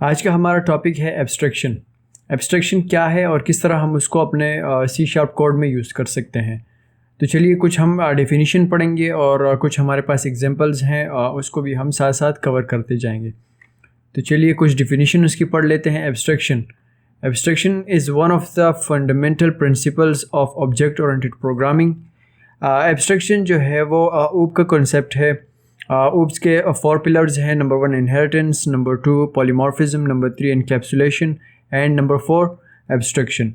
आज का हमारा टॉपिक है एब्स्ट्रैक्शन। एब्स्ट्रैक्शन क्या है और किस तरह हम उसको अपने सी शार्प कोड में यूज़ कर सकते हैं। तो चलिए कुछ हम डेफिनेशन पढ़ेंगे और कुछ हमारे पास एग्जांपल्स हैं, उसको भी हम साथ साथ कवर करते जाएंगे। तो चलिए कुछ डेफिनेशन उसकी पढ़ लेते हैं। Abstraction abstraction is one of the fundamental principles of object oriented programming. Abstraction जो है वो ऊप का कॉन्सेप्ट है। ऊप्स के 4 पिलर्स हैं। Number 1 inheritance, number 2 polymorphism, number 3 encapsulation and number 4 abstraction.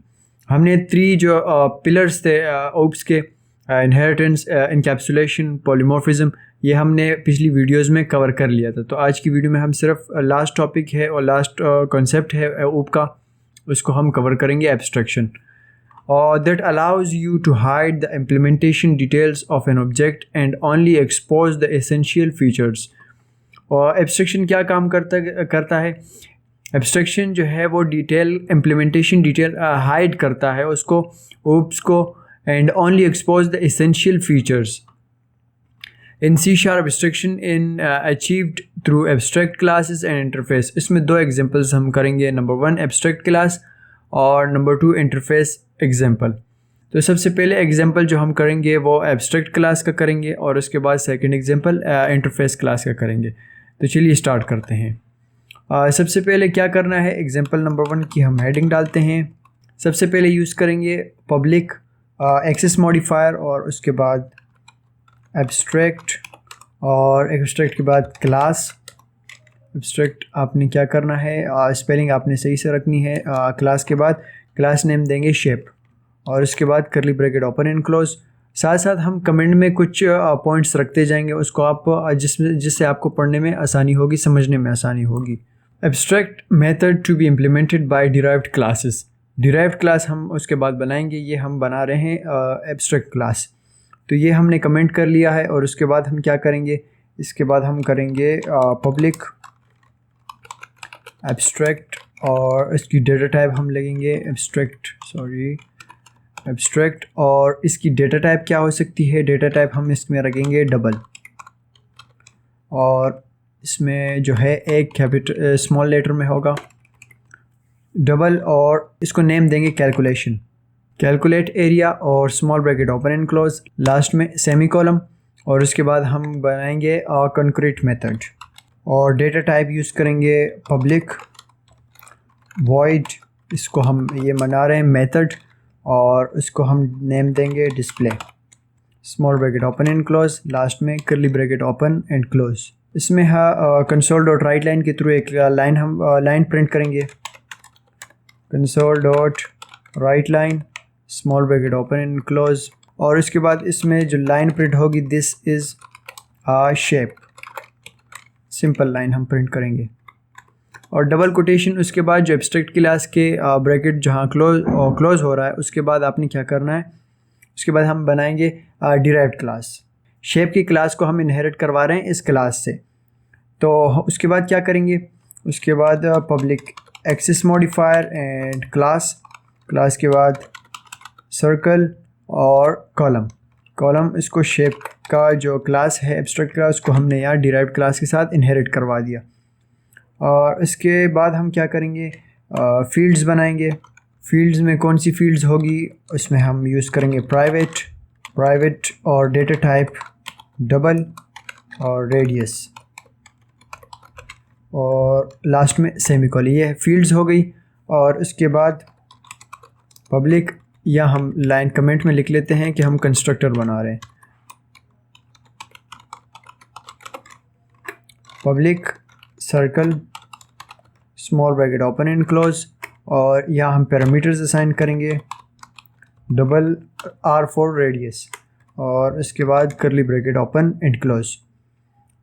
हमने 3 जो पिलर्स थे ऊप्स के, इनहेरिटेंस, एनकैप्सुलेशन, पॉलीमॉर्फिज्म, ये हमने पिछली वीडियोस में कवर कर लिया था। तो आज की वीडियो में हम सिर्फ लास्ट टॉपिक है और लास्ट कॉन्सेप्ट है ऊप का, उसको हम कवर करेंगे, abstraction. That allows you to hide the implementation details of an object and only expose the essential features। और एब्स्ट्रैक्शन क्या काम करता है? एब्स्ट्रैक्शन जो है वो इम्प्लीमेंटेशन डिटेल हाइड करता है उसको, ऊप्स को, and only expose the essential features. In C sharp abstraction in achieved through abstract classes and interface. इसमें 2 एग्जांपल्स हम करेंगे। नंबर 1 एब्स्ट्रैक्ट क्लास और नंबर 2 इंटरफेस एग्जांपल। तो सबसे पहले एग्जांपल जो हम करेंगे वो एब्स्ट्रैक्ट क्लास का करेंगे और उसके बाद सेकंड एग्जांपल इंटरफेस क्लास का करेंगे। तो चलिए स्टार्ट करते हैं। सबसे पहले क्या करना है, एग्जांपल नंबर 1 की हम हेडिंग डालते हैं। सबसे पहले यूज़ करेंगे पब्लिक एक्सेस मॉडिफायर और उसके बाद एब्स्ट्रैक्ट और एब्स्ट्रैक्ट के बाद क्लास। एब्स्ट्रैक्ट आपने क्या करना है, स्पेलिंग आपने सही से रखनी है। क्लास के बाद क्लास नेम देंगे शेप और उसके बाद करली ब्रैकेट ओपन एंड क्लोज। साथ साथ हम कमेंट में कुछ पॉइंट्स रखते जाएंगे, उसको आप जिससे आपको पढ़ने में आसानी होगी, समझने में आसानी होगी। Abstract method to be implemented by derived classes. Derived class हम उसके बाद बनाएंगे, ये हम बना रहे हैं एब्स्ट्रैक्ट क्लास। तो ये हमने कमेंट कर लिया है और उसके बाद हम क्या करेंगे, इसके बाद हम करेंगे पब्लिक एब्स्ट्रैक्ट और इसकी डेटा टाइप हम लगेंगे एब्स्ट्रैक्ट और इसकी डेटा टाइप क्या हो सकती है, डेटा टाइप हम इसमें रखेंगे डबल और इसमें जो है एक कैपिटल स्मॉल लेटर में होगा डबल और इसको नेम देंगे कैलकुलेट एरिया और small bracket open and close, last में सेमी कॉलम और उसके बाद हम बनाएंगे कंक्रीट मेथड और डेटा टाइप यूज़ करेंगे पब्लिक वॉइड, इसको हम ये बना रहे हैं मेथड और उसको हम नेम देंगे display, small bracket open and close, last में curly bracket open and close. इसमें कंसोल डॉट राइट लाइन के थ्रू एक लाइन प्रिंट करेंगे, console dot write line small bracket open and close और उसके बाद इसमें जो लाइन प्रिंट होगी this is shape, simple line हम प्रिंट करेंगे और डबल कोटेशन। उसके बाद जो एब्स्ट्रैक्ट क्लास के ब्रैकेट जहाँ क्लोज हो रहा है उसके बाद आपने क्या करना है, उसके बाद हम बनाएंगे डिराइव्ड क्लास। शेप की क्लास को हम इनहेरिट करवा रहे हैं इस क्लास से। तो उसके बाद क्या करेंगे, उसके बाद public access modifier and class के बाद सर्कल और कॉलम इसको शेप का जो क्लास है एब्स्ट्रैक्ट क्लास को हमने यहाँ डिराइव्ड क्लास के साथ इनहेरिट करवा दिया। और इसके बाद हम क्या करेंगे, फील्ड्स बनाएंगे। फील्ड्स में कौन सी फील्ड्स होगी, उसमें हम यूज़ करेंगे प्राइवेट और डेटा टाइप डबल और रेडियस और लास्ट में सेमीकोलन। ये फील्ड्स हो गई और उसके बाद पब्लिक, या हम लाइन कमेंट में लिख लेते हैं कि हम कंस्ट्रक्टर बना रहे हैं, public circle small bracket open and close और यहाँ हम पैरामीटर्स असाइन करेंगे डबल R4 रेडियस और इसके बाद करली ब्रैकेट ओपन एंड क्लोज।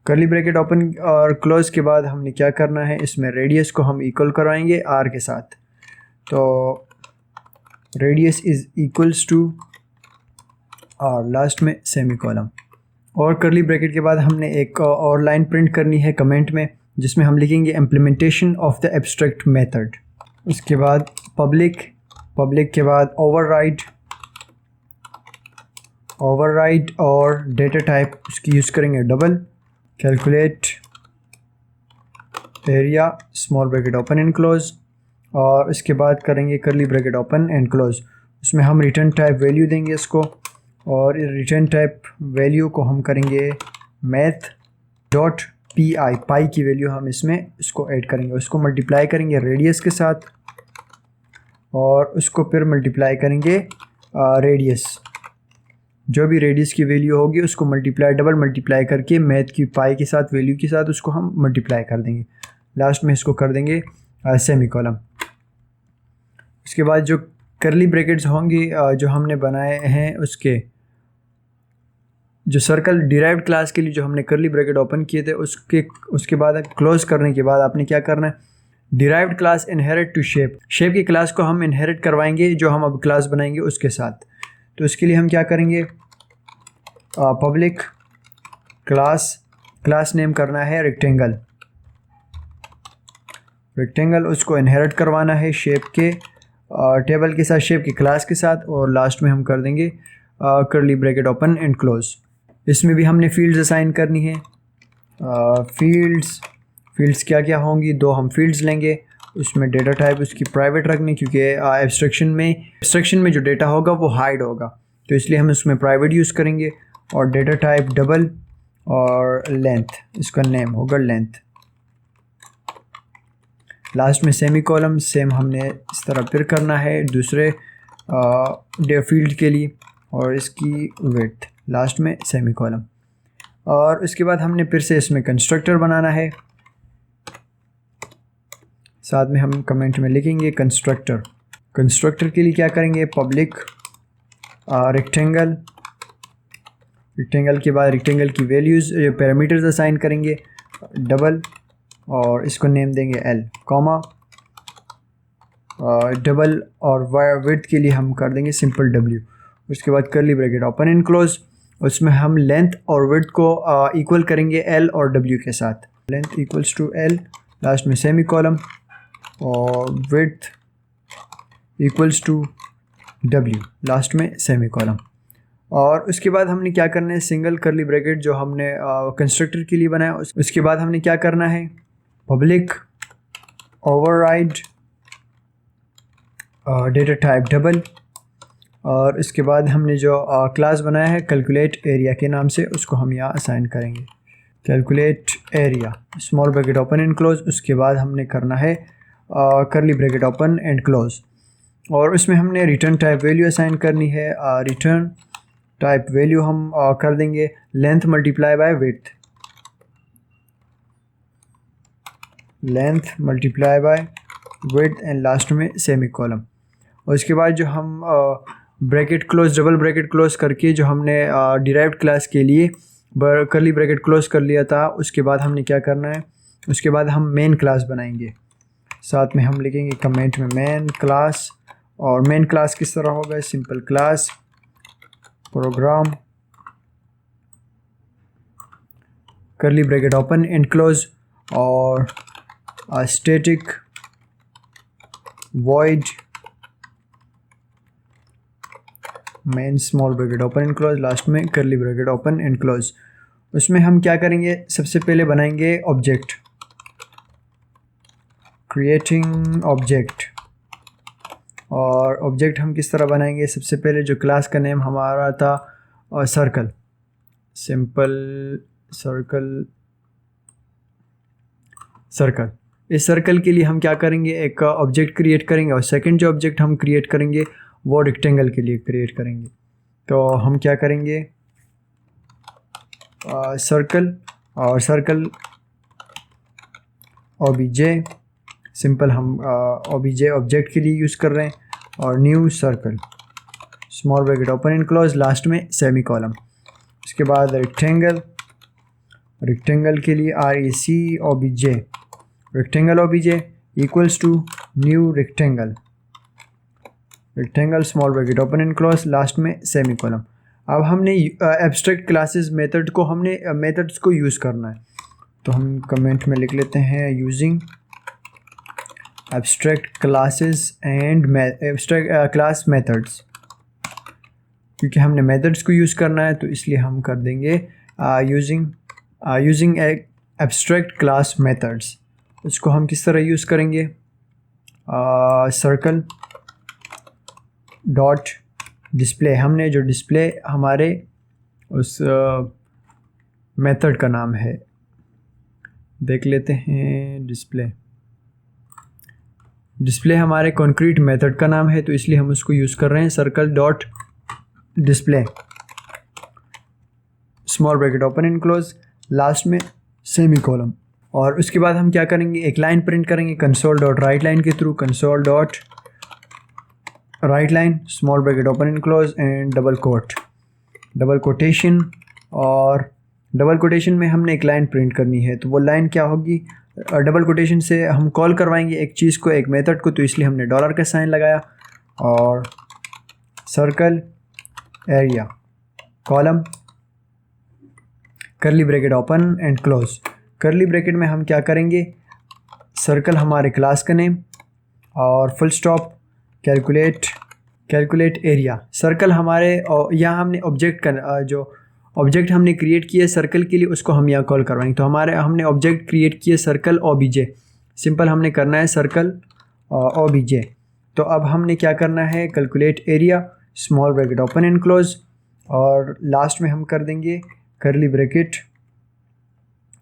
करली ब्रैकेट ओपन और क्लोज के बाद हमने क्या करना है, इसमें रेडियस को हम इक्वल करवाएंगे R के साथ। तो रेडियस इज़ इक्वल्स टू और लास्ट में सेमी कॉलम और करली ब्रैकेट के बाद हमने एक और लाइन प्रिंट करनी है कमेंट में, जिसमें हम लिखेंगे implementation of the abstract method. उसके बाद पब्लिक के बाद ओवरराइड और डेटा टाइप उसकी यूज़ करेंगे double, calculate area small bracket open and close, और इसके बाद करेंगे करली ब्रैकेट ओपन एंड क्लोज। उसमें हम रिटर्न टाइप वैल्यू देंगे इसको, और रिटर्न टाइप वैल्यू को हम करेंगे मैथ डॉट पी आई, पाई की वैल्यू हम इसमें इसको ऐड करेंगे। उसको मल्टीप्लाई करेंगे रेडियस के साथ, और उसको फिर मल्टीप्लाई करेंगे रेडियस, जो भी रेडियस की वैल्यू होगी उसको मल्टीप्लाई डबल मल्टीप्लाई करके मैथ की पाई के साथ वैल्यू के साथ उसको हम मल्टीप्लाई कर देंगे। लास्ट में इसको कर देंगे सेमी कॉलम। उसके बाद जो करली ब्रैकेट्स होंगी जो हमने बनाए हैं, उसके जो सर्कल डिराइव्ड क्लास के लिए जो हमने करली ब्रैकेट ओपन किए थे, उसके बाद क्लोज करने के बाद आपने क्या करना है, derived class inherit to shape, shape की क्लास को हम इनहेरिट करवाएंगे जो हम अब क्लास बनाएंगे उसके साथ। तो इसके लिए हम क्या करेंगे, पब्लिक क्लास नेम करना है रेक्टेंगल, उसको इनहेरिट करवाना है शेप के टेबल के साथ, शेप की क्लास के साथ, और लास्ट में हम कर देंगे curly bracket open and close. इसमें भी हमने फील्ड्स असाइन करनी है। फील्ड्स क्या क्या होंगी, दो हम फील्ड्स लेंगे, उसमें डेटा टाइप उसकी प्राइवेट रखनी, क्योंकि एब्स्ट्रैक्शन में जो डेटा होगा वो हाइड होगा, तो इसलिए हम उसमें प्राइवेट यूज़ करेंगे। और डेटा टाइप डबल, और लेंथ, इसका नेम होगा लेंथ। लास्ट में सेमी कॉलम, सेम हमने इस तरह फिर करना है दूसरे फील्ड के लिए, और इसकी विड्थ, लास्ट में सेमी कॉलम। और उसके बाद हमने फिर से इसमें कंस्ट्रक्टर बनाना है, साथ में हम कमेंट में लिखेंगे कंस्ट्रक्टर के लिए क्या करेंगे, पब्लिक रेक्टेंगल के बाद रेक्टेंगल की वैल्यूज़ पैरामीटर्स असाइन करेंगे डबल, और इसको नेम देंगे एल, कॉमा डबल, और विड्थ के लिए हम कर देंगे सिंपल डब्ल्यू। उसके बाद करली ब्रैकेट ओपन एंड क्लोज, उसमें हम लेंथ और विड्थ को इक्वल करेंगे एल और डब्ल्यू के साथ, length equals to L, last में सेमी कॉलम, और width equals to W, last में सेमी कॉलम। और उसके बाद हमने क्या करना है, सिंगल करली ब्रैकेट जो हमने कंस्ट्रक्टर के लिए बनाया, उसके बाद हमने क्या करना है, public override data type double, और इसके बाद हमने जो क्लास बनाया है कैलकुलेट एरिया के नाम से, उसको हम यहाँ असाइन करेंगे calculate area small bracket open and close. उसके बाद हमने करना है करली ब्रैकेट ओपन एंड क्लोज, और उसमें हमने रिटर्न टाइप वैल्यू असाइन करनी है। रिटर्न टाइप वैल्यू हम कर देंगे length multiply by width, and last में सेमी कॉलम। और उसके बाद जो हम bracket close double bracket close करके जो हमने डिराइव्ड क्लास के लिए करली ब्रैकेट क्लोज कर लिया था, उसके बाद हमने क्या करना है, उसके बाद हम मेन क्लास बनाएंगे, साथ में हम लिखेंगे कमेंट में मेन क्लास। और मेन क्लास किस तरह होगा, simple class program curly bracket open and close, और static void main small bracket open and close, last में curly bracket open and close. उसमें हम क्या करेंगे, सबसे पहले बनाएंगे ऑब्जेक्ट, क्रिएटिंग ऑब्जेक्ट। और ऑब्जेक्ट हम किस तरह बनाएंगे, सबसे पहले जो क्लास का नेम हमारा था सर्कल, सिंपल सर्कल। इस सर्कल के लिए हम क्या करेंगे, एक ऑब्जेक्ट क्रिएट करेंगे, और सेकंड जो ऑब्जेक्ट हम क्रिएट करेंगे वो रेक्टेंगल के लिए क्रिएट करेंगे। तो हम क्या करेंगे, सर्कल, और सर्कल ओबीजे, सिंपल हम ओबीजे ऑब्जेक्ट के लिए यूज़ कर रहे हैं, और new circle small bracket open and close, last में सेमी कॉलम। उसके बाद रेक्टेंगल के लिए REC OBJ, rectangle OBJ equals to new rectangle small bracket open and close, last में सेमी कॉलम। अब हमने एब्स्ट्रैक्ट क्लासेस मेथड को हमने मेथड्स को यूज़ करना है, तो हम कमेंट में लिख लेते हैं using abstract classes and abstract class methods, क्योंकि हमने मेथड्स को यूज़ करना है तो इसलिए हम कर देंगे यूजिंग एब्स्ट्रैक्ट क्लास मेथड्स। उसको हम किस तरह यूज़ करेंगे, सर्कल डॉट डिस्प्ले, हमने जो डिस्प्ले हमारे उस मेथड का नाम है, देख लेते हैं। डिस्प्ले हमारे कॉन्क्रीट मेथड का नाम है, तो इसलिए हम उसको यूज़ कर रहे हैं, circle dot display, small bracket open and close, last में सेमी कॉलम। और उसके बाद हम क्या करेंगे, एक लाइन प्रिंट करेंगे कंसोल डॉट राइट लाइन के through, console dot write line, small bracket open and close and double quotation. और डबल कोटेशन में हमने एक लाइन प्रिंट करनी है, तो वो लाइन क्या होगी, डबल कोटेशन से हम कॉल करवाएंगे एक चीज़ को, एक मेथड को, तो इसलिए हमने डॉलर का साइन लगाया। और सर्कल एरिया कॉलम, करली ब्रैकेट ओपन एंड क्लोज। करली ब्रैकेट में हम क्या करेंगे, सर्कल हमारे क्लास का नेम और full stop, calculate area. Circle हमारे, यहाँ हमने ऑब्जेक्ट का जो ऑब्जेक्ट हमने क्रिएट किए सर्कल के लिए, उसको हम यहाँ कॉल करवाएंगे। तो हमने ऑब्जेक्ट क्रिएट किए सर्कल OBJ, सिंपल हमने करना है सर्कल OBJ। तो अब हमने क्या करना है, calculate area, small bracket open and close, और लास्ट में हम कर देंगे करली ब्रैकेट,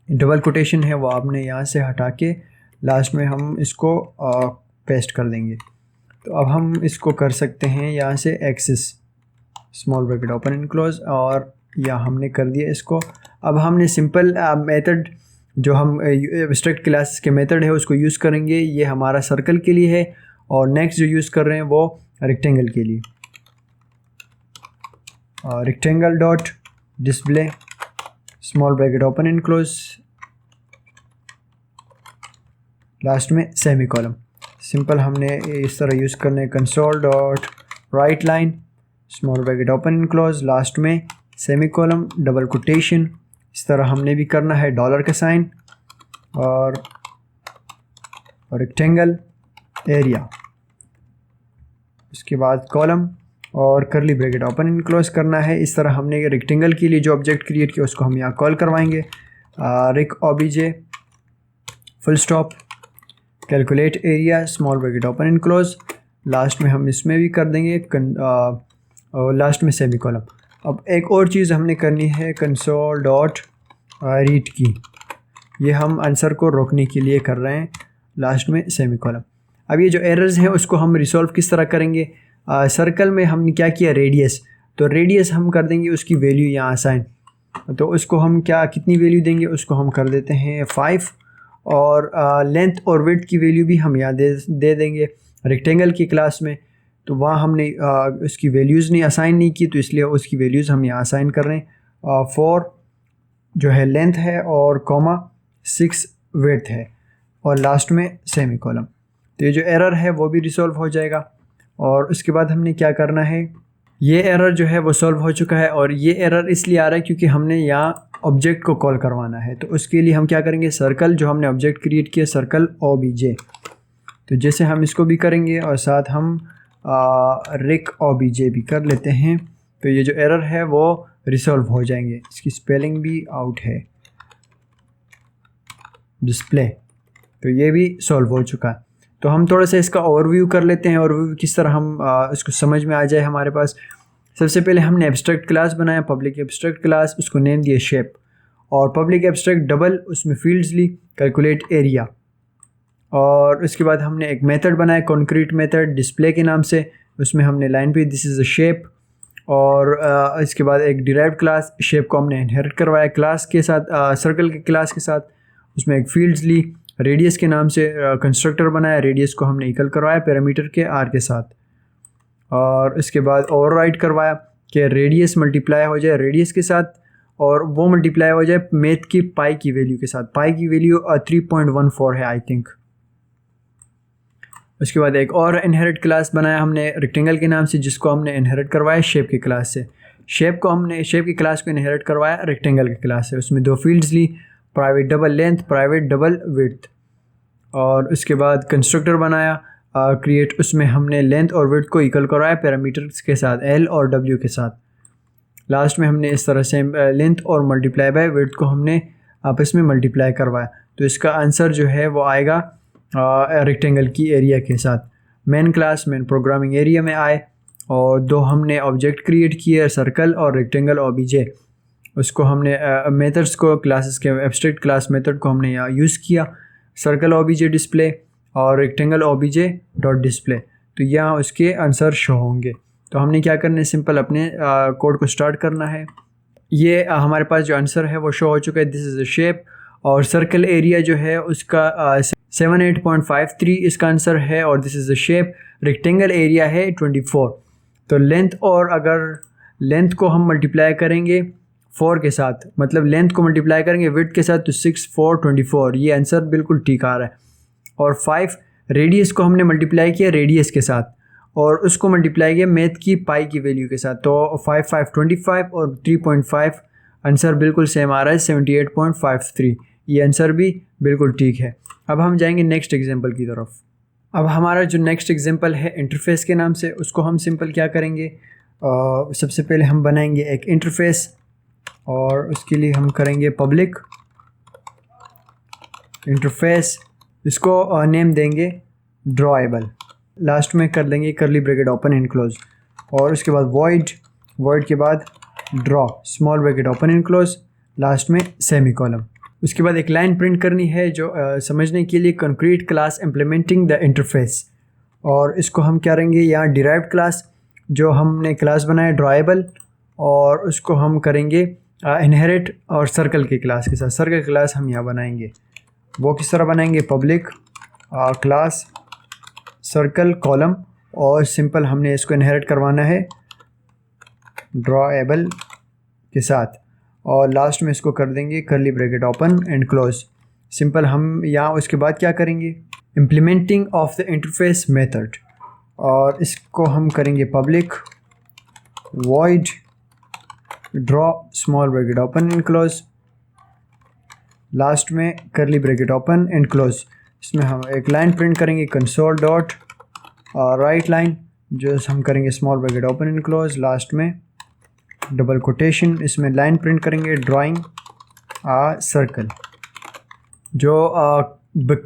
डबल कोटेशन है वो आपने यहाँ से हटा के लास्ट में हम इसको पेस्ट कर देंगे। तो अब हम इसको कर सकते हैं यहाँ से axis, small bracket open and close, और यहाँ हमने कर दिया इसको। अब हमने सिंपल मेथड जो हम एब्स्ट्रैक्ट क्लासेस के मेथड है उसको यूज़ करेंगे, ये हमारा सर्कल के लिए है, और नेक्स्ट जो यूज़ कर रहे हैं वो रेक्टेंगल के लिए, rectangle dot display, small bracket open and close, last में सेमी कॉलम। सिंपल हमने इस तरह यूज़ करने, console dot write line, small bracket open and close, last में सेमी कॉलम, डबल कोटेशन। इस तरह हमने भी करना है डॉलर का साइन और रेक्टेंगल एरिया, उसके बाद कॉलम और करली ब्रैकेट ओपन एंड क्लोज करना है। इस तरह हमने रेक्टेंगल के लिए जो ऑब्जेक्ट क्रिएट किया उसको हम यहाँ कॉल करवाएंगे, रिक OBJ, full stop, calculate area, small bracket open and close, last में हम इसमें भी कर देंगे और लास्ट में सेमी कॉलम। अब एक और चीज़ हमने करनी है, कंसोल डॉट रीड की, ये हम आंसर को रोकने के लिए कर रहे हैं, लास्ट में सेमी कॉलम। अब ये जो एरर्स हैं उसको हम रिसॉल्व किस तरह करेंगे, सर्कल में हमने क्या किया, रेडियस, तो रेडियस हम कर देंगे उसकी वैल्यू यहाँ असाइन, तो उसको हम कितनी वैल्यू देंगे, उसको हम कर देते हैं 5, और लेंथ और विड्थ की वैल्यू भी हम यहाँ दे देंगे रेक्टेंगल की क्लास में। तो वहाँ हमने उसकी वैल्यूज़ नहीं असाइन नहीं की, तो इसलिए उसकी वैल्यूज़ हम यहाँ असाइन कर रहे हैं। 4 जो है लेंथ है और कॉमा 6 विड्थ है, और लास्ट में सेमी कॉलम। तो ये जो एरर है वो भी रिसॉल्व हो जाएगा। और उसके बाद हमने क्या करना है, ये एरर जो है वो सॉल्व हो चुका है, और ये एरर इसलिए आ रहा है क्योंकि हमने यहाँ ऑब्जेक्ट को कॉल करवाना है। तो उसके लिए हम क्या करेंगे, सर्कल जो हमने ऑब्जेक्ट क्रिएट किया सर्कल OBJ, तो जैसे हम इसको भी करेंगे और साथ हम रिक OBJ भी कर लेते हैं, तो ये जो एरर है वो रिसॉल्व हो जाएंगे। इसकी स्पेलिंग भी आउट है, डिस्प्ले, तो ये भी सॉल्व हो चुका है। तो हम थोड़ा सा इसका ओवरव्यू कर लेते हैं, ओवरव्यू किस तरह हम इसको समझ में आ जाए हमारे पास। सबसे पहले हमने एब्स्ट्रैक्ट क्लास बनाया, पब्लिक एब्स्ट्रैक्ट क्लास, उसको नेम दिया शेप, और पब्लिक एब्स्ट्रैक्ट डबल, उसमें फील्ड्स ली, कैलकुलेट एरिया, और उसके बाद हमने एक मेथड बनाया कॉन्क्रीट मेथड डिस्प्ले के नाम से, उसमें हमने लाइन पे दिस इज़ अ शेप, और इसके बाद एक डिराइव्ड क्लास, शेप को हमने इनहेरिट करवाया क्लास के साथ, सर्कल के क्लास के साथ, उसमें एक फील्ड्स ली, रेडियस के नाम से कंस्ट्रक्टर बनाया, रेडियस को हमने इक्वल करवाया पैरामीटर के R के साथ, और इसके बाद ओवरराइड करवाया कि रेडियस मल्टीप्लाई हो जाए रेडियस के साथ, और वो मल्टीप्लाई हो जाए मैथ की पाई की वैल्यू के साथ। पाई की वैल्यू 3.14 है आई थिंक। उसके बाद एक और इनहेरिट क्लास बनाया हमने रेक्टेंगल के नाम से, जिसको हमने इनहेरिट करवाया शेप की क्लास से। शेप की क्लास को इनहेरिट करवाया रेक्टेंगल की क्लास से। उसमें 2 फील्ड्स ली, private double length, private double width, और उसके बाद कंस्ट्रक्टर बनाया क्रिएट, उसमें हमने लेंथ और विड्थ को इक्वल करवाया पैरामीटर्स के साथ L और W के साथ। लास्ट में हमने इस तरह से लेंथ और मल्टीप्लाई बाय विड्थ को हमने आपस में मल्टीप्लाई करवाया। तो इसका आंसर जो है वो आएगा रेक्टेंगल की एरिया के साथ। Main class main programming area में आए और दो हमने ऑब्जेक्ट क्रिएट किए, सर्कल और रेक्टेंगल ओबीजे। उसको हमने मेथड्स को क्लासेस के एब्स्ट्रैक्ट क्लास मेथड को हमने यहाँ यूज़ किया, सर्कल ओबीजे डिस्प्ले और रेक्टेंगल ओबीजे डॉट डिस्प्ले। तो यहाँ उसके आंसर शो होंगे। तो हमने क्या करना है, सिंपल अपने कोड को स्टार्ट करना है। ये हमारे पास जो आंसर है वो शो हो चुका है, दिस इज़ अ शेप। और सर्कल एरिया जो है उसका 78.53 इसका आंसर है और this is the shape. Rectangle area है 24। तो लेंथ, और अगर लेंथ को हम मल्टीप्लाई करेंगे 4 के साथ, मतलब लेंथ को मल्टीप्लाई करेंगे विड्थ के साथ, तो 6 4 24, ये आंसर बिल्कुल ठीक आ रहा है। और 5 रेडियस को हमने मल्टीप्लाई किया रेडियस के साथ और उसको मल्टीप्लाई किया मैथ की पाई की वैल्यू के साथ, तो 5 5 25 और 3.5 आंसर बिल्कुल सेम आ रहा है 78.53। ये आंसर भी बिल्कुल ठीक है। अब हम जाएंगे नेक्स्ट एग्जांपल की तरफ। अब हमारा जो नेक्स्ट एग्जांपल है इंटरफेस के नाम से, उसको हम सिंपल क्या करेंगे, सबसे पहले हम बनाएंगे एक इंटरफेस और उसके लिए हम करेंगे पब्लिक इंटरफेस। इसको नेम देंगे ड्रॉएबल, लास्ट में कर देंगे curly bracket open and close, और उसके बाद वॉइड के बाद draw small bracket open and close, last में सेमीकोलन। उसके बाद एक लाइन प्रिंट करनी है जो समझने के लिए, concrete class implementing the interface. और इसको हम क्या करेंगे, यहाँ डिराइव्ड क्लास जो हमने क्लास बनाया ड्रॉएबल, और उसको हम करेंगे इनहेरिट और सर्कल के क्लास के साथ। सर्कल क्लास हम यहाँ बनाएंगे, वो किस तरह बनाएंगे, पब्लिक क्लास सर्कल कॉलम, और सिंपल हमने इसको इनहेरिट करवाना है ड्रॉएबल के साथ, और लास्ट में इसको कर देंगे curly bracket open and close. Simple हम यहाँ उसके बाद क्या करेंगे, implementing of the interface method, और इसको हम करेंगे public void draw small bracket open and close, last में curly bracket open and close. इसमें हम एक लाइन प्रिंट करेंगे कंसोल डॉट राइट लाइन, जो हम करेंगे small bracket open and close, last में डबल कोटेशन। इसमें लाइन प्रिंट करेंगे ड्राइंग सर्कल। जो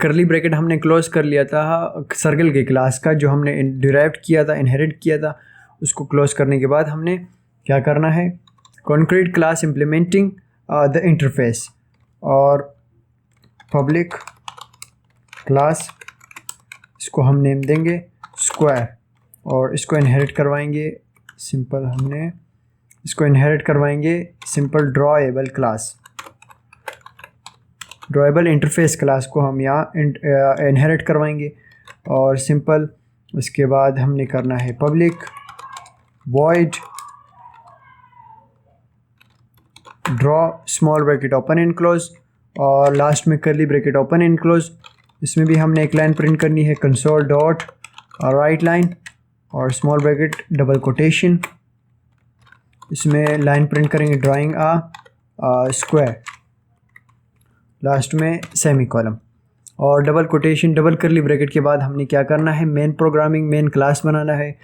करली ब्रैकेट हमने क्लोज कर लिया था सर्कल के क्लास का, जो हमने डिराइव्ड किया था, इनहेरिट किया था, उसको क्लोज करने के बाद हमने क्या करना है, concrete class implementing the interface, और पब्लिक क्लास, इसको हम नेम देंगे स्क्वायर, और इसको इनहेरिट करवाएंगे सिंपल, हमने इसको इनहेरिट करवाएंगे simple drawable class, drawable interface class को हम यहाँ इनहेरिट करवाएंगे, और सिंपल उसके बाद हमने करना है public void draw small bracket open and close, और लास्ट में curly bracket open and close. इसमें भी हमने एक लाइन प्रिंट करनी है कंसोल डॉट राइट लाइन और स्मॉल ब्रैकेट डबल कोटेशन। इसमें लाइन प्रिंट करेंगे ड्राइंग स्क्वायर, लास्ट में सेमीकोलन, और double quotation double curly bracket के बाद हमने क्या करना है, मेन प्रोग्रामिंग मेन क्लास बनाना है,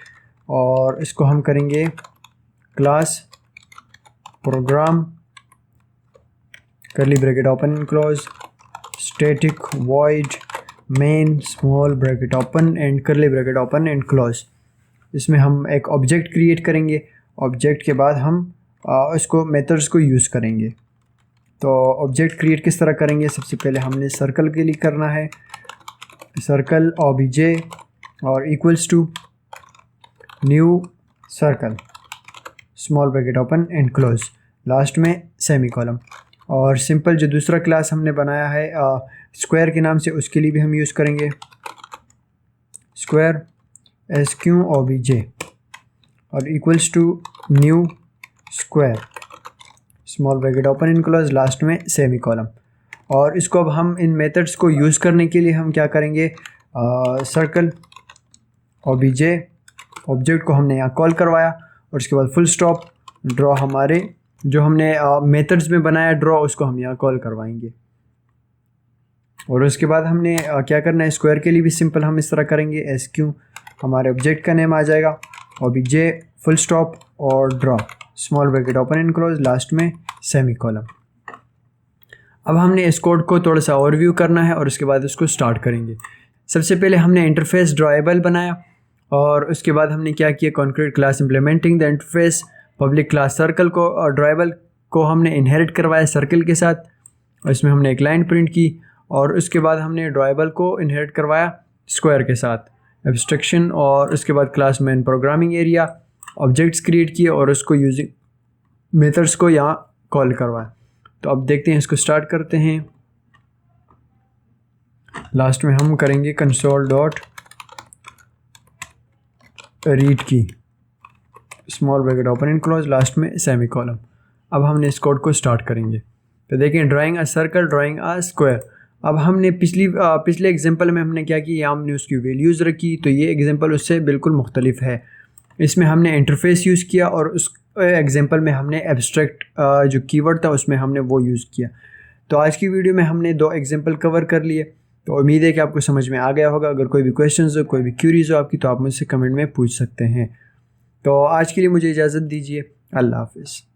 और इसको हम करेंगे class program curly bracket open and close static void main small bracket open and curly bracket open and close. इसमें हम एक ऑब्जेक्ट क्रिएट करेंगे, ऑब्जेक्ट के बाद हम इसको मेथड्स को यूज़ करेंगे। तो ऑब्जेक्ट क्रिएट किस तरह करेंगे, सबसे पहले हमने सर्कल के लिए करना है सर्कल ओबीजे और equals to new circle small bracket open and close, last में सेमीकोलन। और सिंपल जो दूसरा क्लास हमने बनाया है स्क्वायर के नाम से, उसके लिए भी हम यूज़ करेंगे स्क्वायर SQOBJ और equals to new square small bracket open and close, last में सेमीकोलन। और इसको अब हम इन मेथड्स को यूज़ करने के लिए हम क्या करेंगे, सर्कल OBJ ऑब्जेक्ट को हमने यहाँ कॉल करवाया, और उसके बाद फुल स्टॉप ड्रॉ, हमारे जो हमने मेथड्स में बनाया ड्रॉ, उसको हम यहाँ कॉल करवाएंगे। और उसके बाद हमने क्या करना है, स्क्वायर के लिए भी सिंपल हम इस तरह करेंगे SQ हमारे ऑब्जेक्ट का नेम आ जाएगा, OBJ फुल स्टॉप और draw small bracket open and close, last में सेमीकोलन। अब हमने इस कोड को थोड़ा सा ओवरव्यू करना है और उसके बाद उसको स्टार्ट करेंगे। सबसे पहले हमने इंटरफेस ड्राइबल बनाया और उसके बाद हमने क्या किया, concrete class implementing the interface, public class circle को और ड्राइबल को हमने इनहेरिट करवाया सर्कल के साथ और इसमें हमने एक लाइन प्रिंट की और उसके बाद हमने ड्राइबल को इनहेरिट करवाया स्क्वायर के साथ एब्स्ट्रैक्शन और उसके बाद class main programming area, objects create किए और उसको यूजिंग मेथड्स को यहाँ कॉल करवाया। तो अब देखते हैं, इसको स्टार्ट करते हैं। लास्ट में हम करेंगे कंसोल डॉट रीड की, small bracket open and close, last में सेमी कॉलम। अब हमने इस कोड को स्टार्ट करेंगे। तो देखें, drawing a circle, drawing a square. अब हमने पिछले एग्जांपल में हमने क्या किया, हमने उसकी वैल्यूज़ रखी। तो ये एग्जांपल उससे बिल्कुल मुख्तलिफ है। इसमें हमने इंटरफेस यूज़ किया और उस एग्जांपल में हमने एब्स्ट्रैक्ट जो कीवर्ड था उसमें हमने वो यूज़ किया। तो आज की वीडियो में हमने 2 एग्जांपल कवर कर लिए। तो उम्मीद है कि आपको समझ में आ गया होगा। अगर कोई भी क्वेश्चंस हो, कोई भी क्यूरीज हो आपकी, तो आप मुझसे कमेंट में पूछ सकते हैं। तो आज के लिए मुझे इजाज़त दीजिए। अल्लाह हाफ़िज़।